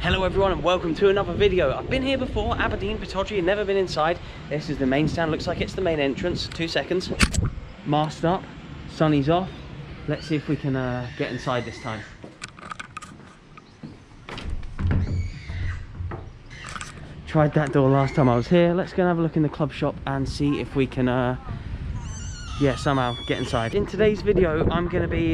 Hello everyone and welcome to another video. I've been here before, Aberdeen, Pittodrie, never been inside. This is the main stand, looks like it's the main entrance. 2 seconds. Masked up, sunny's off. Let's see if we can get inside this time. Tried that door last time I was here. Let's go and have a look in the club shop and see if we can somehow get inside. In today's video, I'm going to be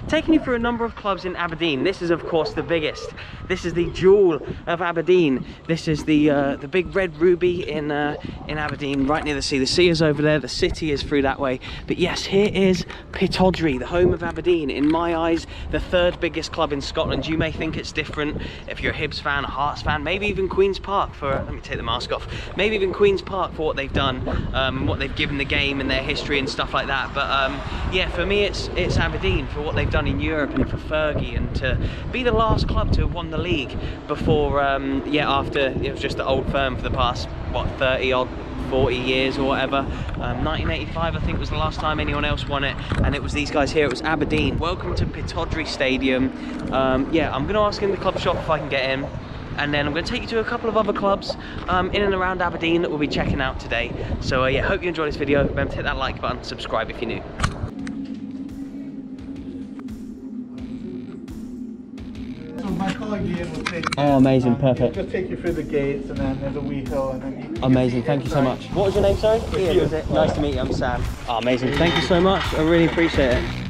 taking you through a number of clubs in Aberdeen. This is, of course, the biggest. This is the jewel of Aberdeen. This is the big red ruby in Aberdeen, right near the sea. The sea is over there. The city is through that way. But yes, here is Pittodrie, the home of Aberdeen. In my eyes, the third biggest club in Scotland. You may think it's different if you're a Hibs fan, a Hearts fan, maybe even Queen's Park for. Let me take the mask off. Maybe even Queen's Park for what they've done, and what they've given the game and their history and stuff like that. But yeah, for me it's Aberdeen for what they've done in Europe and for Fergie, and to be the last club to have won the league before after it was just the old firm for the past 30 odd 40 years or whatever. 1985 I think was the last time anyone else won it, and it was these guys here. It was Aberdeen. Welcome to Pittodrie Stadium. Yeah, I'm gonna ask in the club shop if I can get in, and then I'm going to take you to a couple of other clubs in and around Aberdeen that we'll be checking out today. So yeah, hope you enjoy this video. Remember to hit that like button, subscribe if you're new. So my colleague Ian will take you. Oh, amazing, perfect. He'll take you through the gates, and then there's a wee hill, and then you amazing, thank you so much. What was your name, sorry? Ian, was it? Nice to meet you, I'm Sam. Oh, amazing, thank you so much. I really appreciate it.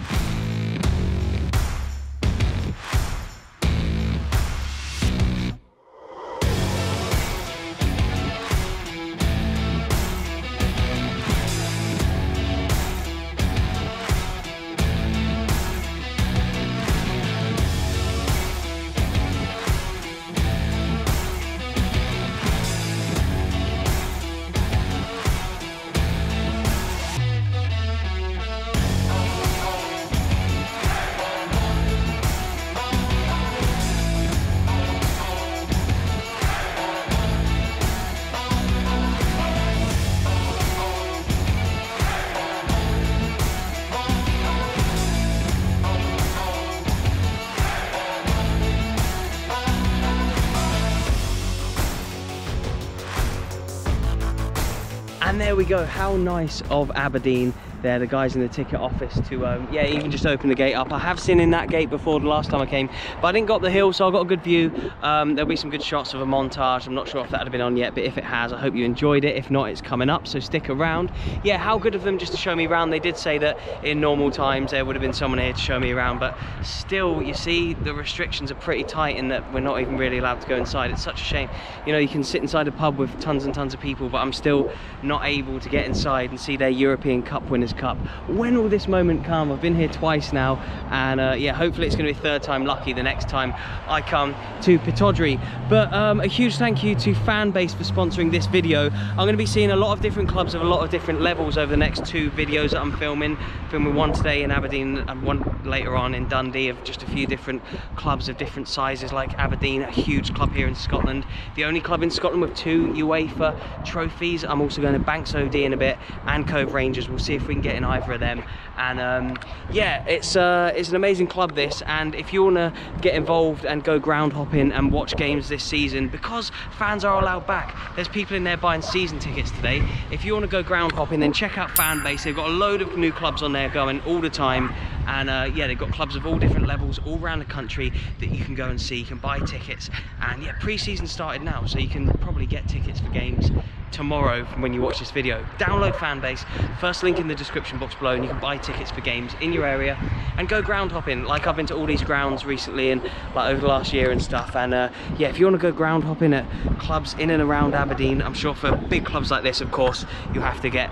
And there we go, how nice of Aberdeen. They're the guys in the ticket office to even just open the gate up. I have seen in that gate before the last time I came, but I didn't go up the hill, so I got a good view. There'll be some good shots of a montage. I'm not sure if that had been on yet, but if it has, I hope you enjoyed it. If not, it's coming up, so stick around. Yeah, how good of them just to show me around. They did say that in normal times there would have been someone here to show me around, but still, you see, the restrictions are pretty tight in that we're not even really allowed to go inside. It's such a shame. You know, you can sit inside a pub with tons and tons of people, but I'm still not able to get inside and see their European Cup Winners' Cup. When will this moment come? I've been here twice now, and yeah, hopefully it's going to be third time lucky the next time I come to Pittodrie. But a huge thank you to Fanbase for sponsoring this video. I'm going to be seeing a lot of different clubs of a lot of different levels over the next 2 videos that I'm filming one today in Aberdeen and one later on in Dundee, of just a few different clubs of different sizes, like Aberdeen, a huge club here in Scotland, the only club in Scotland with 2 UEFA trophies. I'm also going to Banks OD in a bit, and Cove Rangers. We'll see if we can get in either of them. And yeah, it's an amazing club this, and if you want to get involved and go ground hopping and watch games this season, because fans are allowed back, there's people in there buying season tickets today. If you want to go ground hopping, then check out Fanbase. They've got a load of new clubs on there going all the time, and yeah, they've got clubs of all different levels all around the country that you can go and see. You can buy tickets, and yeah, pre-season started now, so you can probably get tickets for games tomorrow from when you watch this video. Download Fanbase, first link in the description box below, and you can buy tickets for games in your area and go ground hopping. Like, I've been to all these grounds recently and like over the last year and stuff, and yeah, if you want to go ground hopping at clubs in and around Aberdeen, I'm sure for big clubs like this, of course, you have to get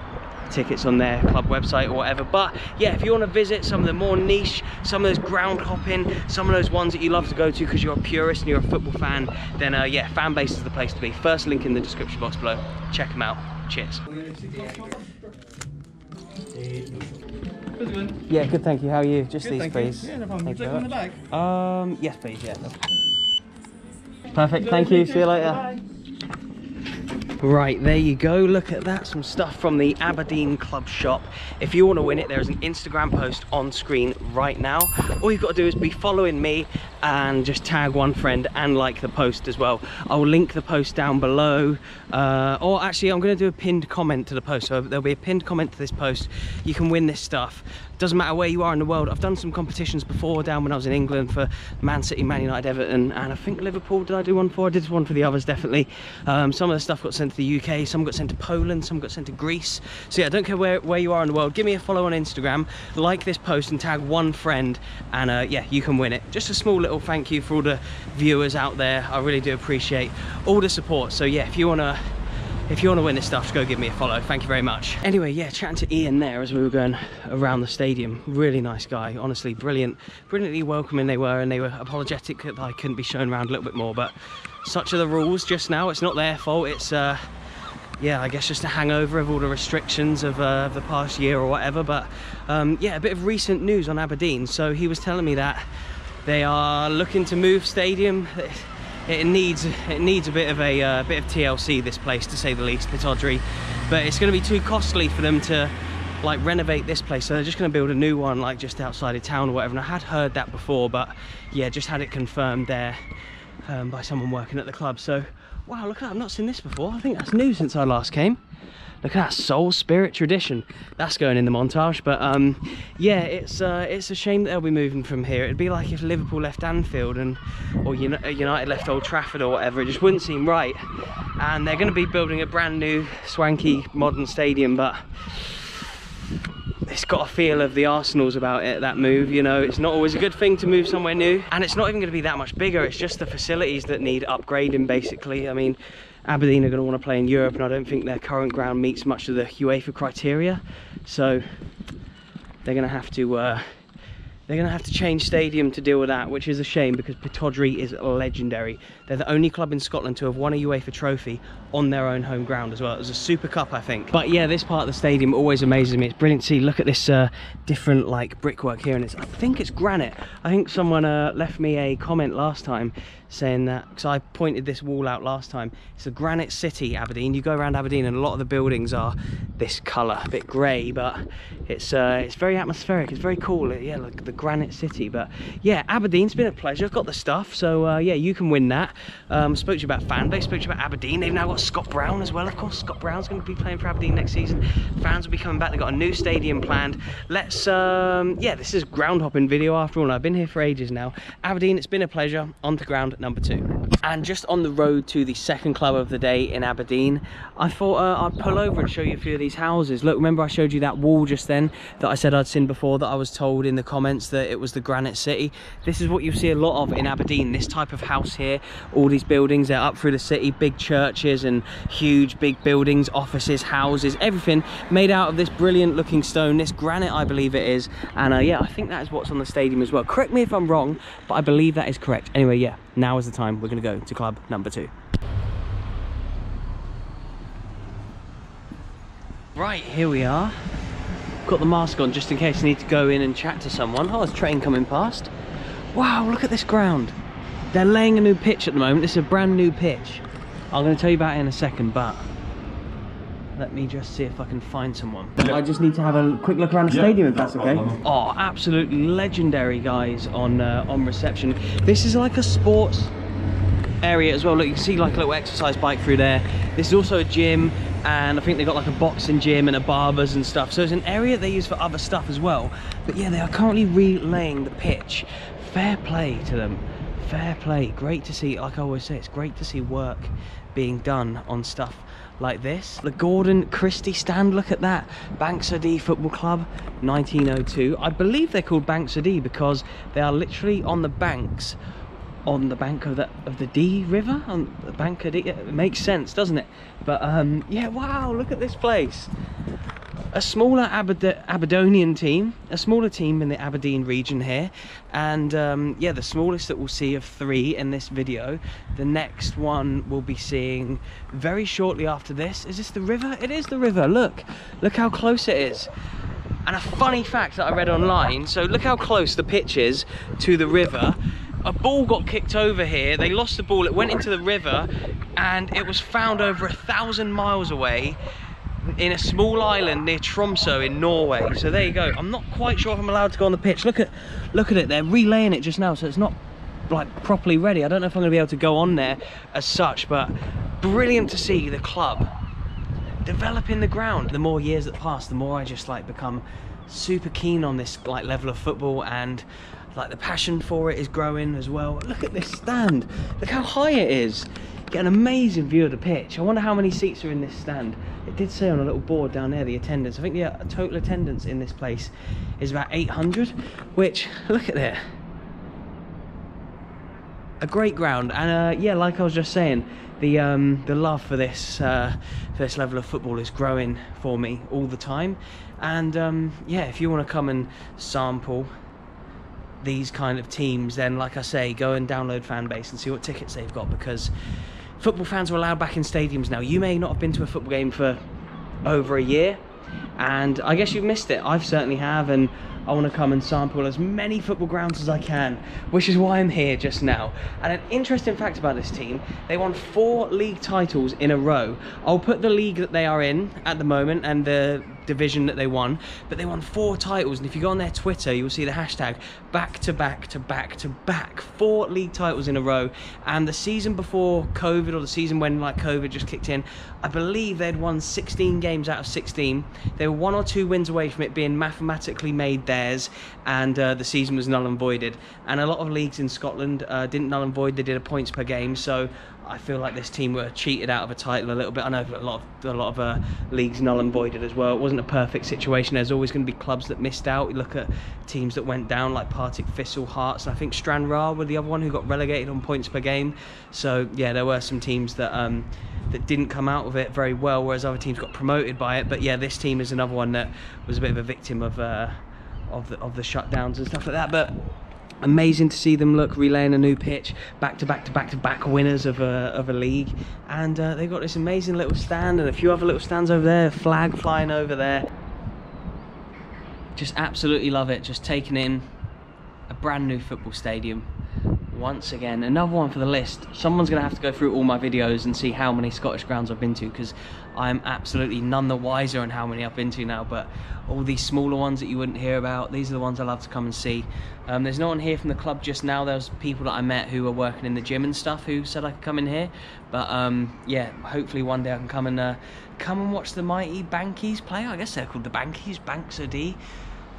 tickets on their club website or whatever. But yeah, if you want to visit some of the more niche, some of those ground hopping, some of those ones that you love to go to because you're a purist and you're a football fan, then yeah, Fanbase is the place to be. First link in the description box below. Check them out. Cheers. Yeah, good, thank you. How are you? Just good, these, please. Yeah, no problem. Would you like one in the bag? Yes, please. Yeah. Perfect. Thank you. See you later. Bye. Right, there you go. Look at that, some stuff from the Aberdeen club shop. If you want to win it, there's an Instagram post on screen right now. All you've got to do is be following me and just tag one friend and like the post as well. I'll link the post down below, or actually I'm going to do a pinned comment to the post, so there'll be a pinned comment to this post. You can win this stuff. Doesn't matter where you are in the world. I've done some competitions before down when I was in England for Man City, Man United, Everton, and I think Liverpool. Did I do one for? I did one for the others, definitely. Some of the stuff got sent to the UK, some got sent to Poland, some got sent to Greece. So yeah, I don't care where you are in the world. Give me a follow on Instagram, like this post and tag one friend, and yeah, you can win it. Just a small little thank you for all the viewers out there. I really do appreciate all the support. So yeah, if you want to win this stuff, just go give me a follow. Thank you very much. Anyway, yeah, chatting to Ian there as we were going around the stadium. Really nice guy, honestly, brilliantly welcoming they were, and they were apologetic that I couldn't be shown around a little bit more, but such are the rules just now. It's not their fault. It's yeah, I guess just a hangover of all the restrictions of the past year or whatever. But yeah, a bit of recent news on Aberdeen. So he was telling me that they are looking to move stadium. It needs a bit of TLC, this place, to say the least, Pittodrie. But it's going to be too costly for them to like renovate this place, so they're just going to build a new one like just outside of town or whatever. And I had heard that before, but yeah, just had it confirmed there by someone working at the club. So wow, look at that, I've not seen this before. I think that's new since I last came. Look at that, Soul Spirit Tradition. That's going in the montage. But yeah, it's a shame that they'll be moving from here. It'd be like if Liverpool left Anfield or United left Old Trafford or whatever. It just wouldn't seem right. And they're going to be building a brand new, swanky, modern stadium, but it's got a feel of the Arsenal's about it, that move, you know. It's not always a good thing to move somewhere new, and it's not even going to be that much bigger. It's just the facilities that need upgrading, basically. I mean, Aberdeen are going to want to play in Europe, and I don't think their current ground meets much of the UEFA criteria, so they're going to have to change stadium to deal with that, which is a shame because Pittodrie is legendary. They're the only club in Scotland to have won a UEFA trophy on their own home ground as well. It was a Super Cup, I think. But yeah, this part of the stadium always amazes me. It's brilliant to see. Look at this different like brickwork here, and I think it's granite. I think someone left me a comment last time saying that, because I pointed this wall out last time, it's a granite city, Aberdeen. You go around Aberdeen and a lot of the buildings are this colour, a bit grey, but it's very atmospheric. It's very cool. Yeah, like the granite city. But yeah, Aberdeen's been a pleasure. I've got the stuff, so yeah, you can win that. Spoke to you about fan base, spoke to you about Aberdeen. They've now got Scott Brown as well, of course. Scott Brown's going to be playing for Aberdeen next season. Fans will be coming back. They've got a new stadium planned. Let's yeah, this is ground hopping video after all. I've been here for ages now. Aberdeen, it's been a pleasure. On to ground number 2. And just on the road to the second club of the day in Aberdeen, I thought I'd pull over and show you a few of these houses. Look, remember I showed you that wall just then that I said I'd seen before, that I was told in the comments that it was the Granite City. This is what you see a lot of in Aberdeen, this type of house here. All these buildings, they're up through the city, big churches and huge big buildings, offices, houses, everything made out of this brilliant looking stone, this granite I believe it is. And yeah, I think that is what's on the stadium as well. Correct me if I'm wrong, but I believe that is correct. Anyway, yeah, now is the time. We're going to go to club number 2. Right, here we are. Got the mask on just in case I need to go in and chat to someone. Oh, there's a train coming past. Wow, look at this ground. They're laying a new pitch at the moment. This is a brand new pitch. I'm going to tell you about it in a second, but let me just see if I can find someone. I just need to have a quick look around the stadium, if that's okay. Oh, absolutely legendary guys on reception. This is like a sports area as well. Look, you can see like a little exercise bike through there. This is also a gym, and I think they've got like a boxing gym and a barber's and stuff. So it's an area they use for other stuff as well. But yeah, they are currently relaying the pitch. Fair play to them. Fair play. Great to see. Like I always say, it's great to see work being done on stuff like this. The Gordon Christie stand, look at that. Aberdeen Football Club, 1902. I believe they're called Aberdeen because they are literally on the banks, on the bank of the Dee River, on the bank of Dee. It makes sense, doesn't it? But yeah, wow, look at this place. A smaller Aberdonian team, a smaller team in the Aberdeen region here, and yeah, the smallest that we'll see of 3 in this video. The next one we'll be seeing very shortly after this. Is this the river? It is the river. Look how close it is. And a funny fact that I read online, so look how close the pitch is to the river. A ball got kicked over here, they lost the ball, it went into the river, and it was found over 1,000 miles away in a small island near Tromsø in Norway. So there you go. I'm not quite sure if I'm allowed to go on the pitch. Look at it, they're relaying it just now, so it's not like properly ready. I don't know if I'm going to be able to go on there as such, but brilliant to see the club developing the ground. The more years that pass, the more I just like become super keen on this like level of football, and like the passion for it is growing as well. Look at this stand, look how high it is. Get an amazing view of the pitch. I wonder how many seats are in this stand. It did say on a little board down there the attendance. I think the total attendance in this place is about 800, which, look at it, a great ground. And yeah, like I was just saying, the love for this level of football is growing for me all the time. And yeah, if you want to come and sample these kind of teams, then like I say, go and download Fanbase and see what tickets they've got, because football fans are allowed back in stadiums now. You may not have been to a football game for over a year, and I guess you've missed it. I've certainly have, and I want to come and sample as many football grounds as I can, which is why I'm here just now. And an interesting fact about this team, they won 4 league titles in a row. I'll put the league that they are in at the moment and the division that they won, but they won 4 titles, and if you go on their Twitter you'll see the hashtag back to back to back to back, 4 league titles in a row. And the season before COVID, or the season when like COVID just kicked in, I believe they'd won 16 games out of 16. They were 1 or 2 wins away from it being mathematically made theirs, and the season was null and voided. And a lot of leagues in Scotland didn't null and void, they did a points per game. So I feel like this team were cheated out of a title a little bit. I know a lot of leagues null and voided as well. It wasn't a perfect situation. There's always going to be clubs that missed out. You look at teams that went down like Partick Thistle, Hearts, and I think Stranraer were the other one who got relegated on points per game. So yeah, there were some teams that that didn't come out of it very well, whereas other teams got promoted by it. But yeah, this team is another one that was a bit of a victim of the shutdowns and stuff like that. But amazing to see them relaying a new pitch, back to back winners of a league. And they've got this amazing little stand and a few other little stands over there, flag flying over there. Just absolutely love it, just taking in a brand new football stadium once again. Another one for the list. Someone's gonna have to go through all my videos and see how many Scottish grounds I've been to, because I'm absolutely none the wiser on how many I've been to now. But all these smaller ones that you wouldn't hear about, these are the ones I love to come and see. There's no one here from the club just now. There was people that I met who were working in the gym and stuff who said I could come in here. But yeah, hopefully one day I can come and watch the mighty Bankies play. I guess they're called the Bankies, Pittodrie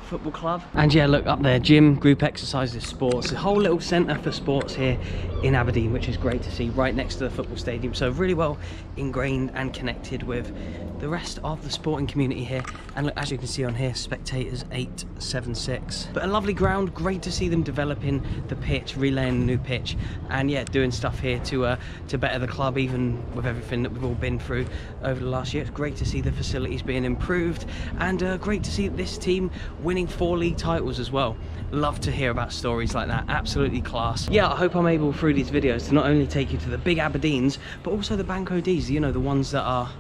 Football Club. And yeah, look up there, gym, group exercises, sports, a whole little centre for sports here in Aberdeen, which is great to see, right next to the football stadium. So really well ingrained and connected with the rest of the sporting community here. And look, as you can see on here, spectators 876. But a lovely ground, great to see them developing the pitch, relaying the new pitch, and yeah, doing stuff here to better the club, even with everything that we've all been through over the last year. It's great to see the facilities being improved, and great to see this team winning 4 league titles as well. Love to hear about stories like that, absolutely class. Yeah, I hope I'm able through these videos to not only take you to the big Aberdeens, but also the Banco Ds, you know, the ones that are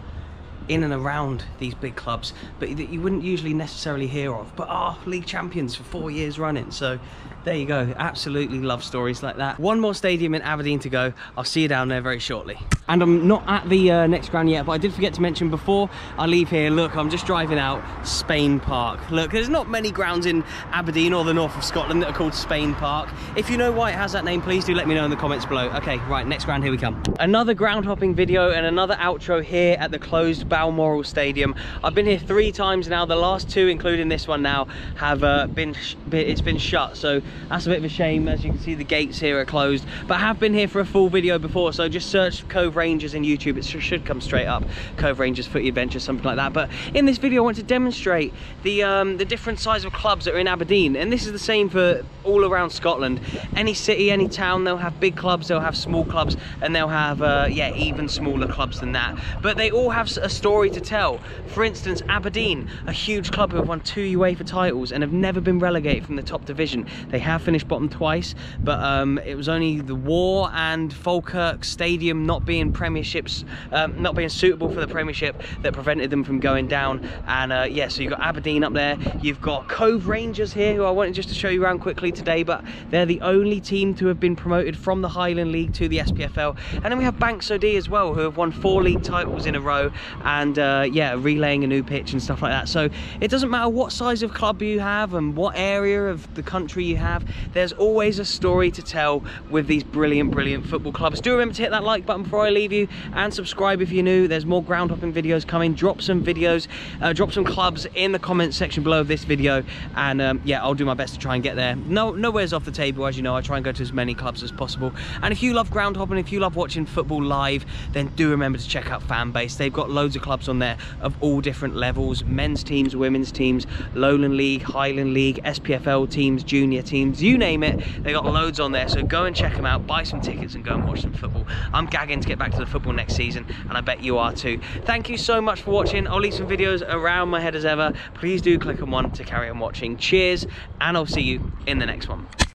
in and around these big clubs, but that you wouldn't usually necessarily hear of, but are league champions for 4 years running. So there you go, absolutely love stories like that. One more stadium in Aberdeen to go. I'll see you down there very shortly. And I'm not at the next ground yet, but I did forget to mention before I leave here, look, I'm just driving out Spain Park. Look, there's not many grounds in Aberdeen or the north of Scotland that are called Spain Park. If you know why it has that name, please do let me know in the comments below. Okay, right, next ground, here we come. Another ground hopping video and another outro here at the closed Balmoral Stadium. I've been here 3 times now. The last 2, including this one now, have been shut, so that's a bit of a shame. As you can see, the gates here are closed, but I have been here for a full video before, so just search Cove Rangers in YouTube. It should come straight up, Cove Rangers Footy Adventures, something like that. But in this video I want to demonstrate the different size of clubs that are in Aberdeen, and this is the same for all around Scotland. Any city, any town, they'll have big clubs, they'll have small clubs, and they'll have yeah, even smaller clubs than that, but they all have a story to tell. For instance, Aberdeen, a huge club who have won 2 UEFA titles and have never been relegated from the top division. They have finished bottom twice, but it was only the war and Falkirk Stadium not being premierships, not being suitable for the Premiership, that prevented them from going down. And yeah, so you've got Aberdeen up there, you've got Cove Rangers here, who I wanted just to show you around quickly today, but they're the only team to have been promoted from the Highland League to the SPFL. And then we have Banks OD as well, who have won 4 league titles in a row, and yeah, relaying a new pitch and stuff like that. So it doesn't matter what size of club you have and what area of the country you have, there's always a story to tell with these brilliant football clubs. Do remember to hit that like button before I leave you, and subscribe if you're new. There's more ground hopping videos coming. Drop some videos, drop some clubs in the comments section below of this video, and yeah, I'll do my best to try and get there. Nowhere's off the table, as you know. I try and go to as many clubs as possible. And if you love ground hopping, if you love watching football live, then do remember to check out Fanbase. They've got loads of clubs on there of all different levels: men's teams, women's teams, Lowland League, Highland League, SPFL teams, junior teams, you name it. They got loads on there, so go and check them out, buy some tickets and go and watch some football. I'm gagging to get back to the football next season, and I bet you are too. Thank you so much for watching. I'll leave some videos around my head as ever. Please do click on one to carry on watching. Cheers, and I'll see you in the next one.